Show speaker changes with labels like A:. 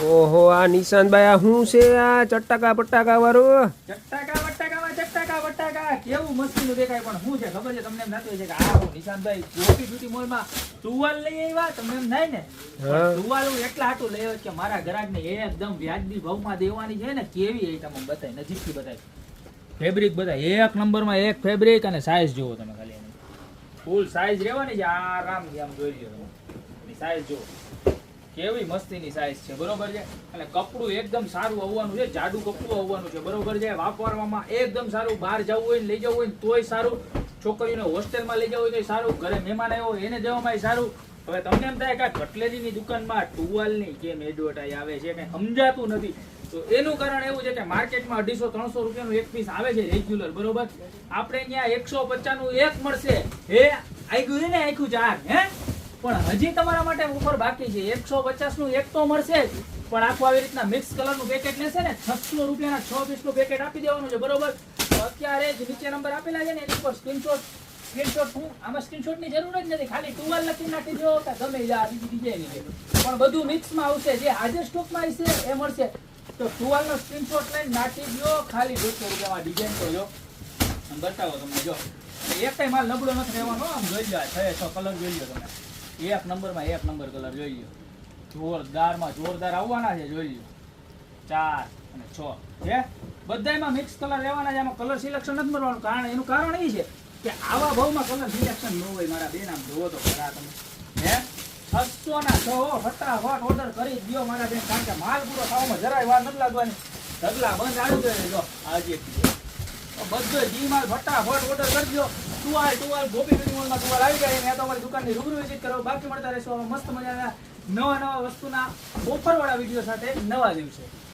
A: ઓહો આ નિશાંતભાઈ આ શું છે આ ચટાકા પટાકા વાળું?
B: ચટાકા બટાકા કેવું મસ્તીનું દેખાય પણ શું છે ખબર છે તમને? એમ થતું હોય છે કે આ હું નિશાંતભાઈ ગોપી બ્યુટી મોલમાં ટુવાલ લઈ આવ્યા તમને એમ થાય ને? ટુવાલ હું એટલા હાટું લઈ આવ્યો કે મારા ગ્રાહકને એકદમ વ્યાજબી ભાવમાં દેવાની છે ને. કેવી આઈટમ બતાય નજીકથી બતાય. ફેબ્રિક બતાય એક નંબરમાં એક ફેબ્રિક અને સાઈઝ જુઓ તમે ખાલી એની ફૂલ સાઈઝ રહેવાની છે. આરામથી આમ જોઈ લ્યો તમે સાઈઝ જુઓ કેવી મસ્તીની સાઈઝ છે બરોબર છે. અને કપડું એકદમ સારું આવવાનું છે, જાડું કપડું આવવાનું છે બરોબર છે. વાપરવામાં એકદમ સારું, બહાર જવું હોય ને લઈ જવું હોય ને તોય સારું, છોકરીઓને હોસ્ટેલમાં લઈ જવું હોય તો સારું, ઘરે મહેમાન આવ્યો હોય એને જવામાં સારું. હવે તમને એમ થાય કે કટલેરીની દુકાનમાં ટુવાલની કેમ એડવર્ટાઈઝ આવે છે કઈ સમજાતું નથી. તો એનું કારણ એવું છે કે માર્કેટમાં 250-300 રૂપિયાનું એક પીસ આવે છે રેગ્યુલર બરોબર. આપણે ત્યાં 150 નું એક મળશે. હે આગ્યું છે ને આખું ચાર હે પણ હજી તમારા માટે ઓફર બાકી છે. 150 નું એક તો મળશે જ પણ આખું આવી રીતના મિક્સ કલરનું પેકેટ લેશે ને 600 રૂપિયાના 6 પીસનું પેકેટ આપી દેવાનું છે બરોબર. તો અત્યારે જ નીચે નંબર આપેલા છે ને એની ઉપર સ્ક્રીનશોટ હું આમાં સ્ક્રીનશોટની જરૂર જ નથી, ખાલી ટુવાલ લખી નાખી દો કે ગમે જા બીજી ડિઝાઇન છે પણ બધું મિક્સમાં આવશે. જે હાજર સ્ટોકમાં આવશે એ મળશે. તો ટુવાલનો સ્ક્રીનશોટ લઈને નાખી દો ખાલી 200 રૂપિયામાં. ડિઝાઇન તો જો બતાવો તમને જો એકટાઈ માલ નબળો નથી રહેવાનો. આમ જોઈ લો 6 કલર જોઈ લો તમે. એક નંબરમાં એક નંબર કલર જોઈ લો. જોરદારમાં જોરદાર આવવાના છે જોઈ લો. 4 અને 6 છે બધાયમાં મિક્સ કલર લેવાના છે. આમાં કલર સિલેક્શન નથી કરવાનું. કારણ એનું કારણ એ છે કે આવા ભાવમાં કલર સિલેક્શન ન હોય મારા બેન. આમ જોવો તો ખરા તમે હે 600 ના 6 ફટાફટ ઓર્ડર કરી દો મારા બેન. કારણ કે માલ પૂરો થવામાં જરાય વાર નથી લાગવાની. ઢગલા બંધ આવી ગયો જો આજે બધો જી માલ ફટાફટ ઓર્ડર કરજો. ટુવાલ ગોપી બ્યુટી મોલમાં ટુવાલ આવી જાય. મેં તો અમારી દુકાનની રૂબરૂ વિઝિટ કરો. બાકી મળતા રહેશો મસ્ત મજાના નવા વસ્તુના ઓફર વાળા વિડીયો સાથે નવા દિવસે.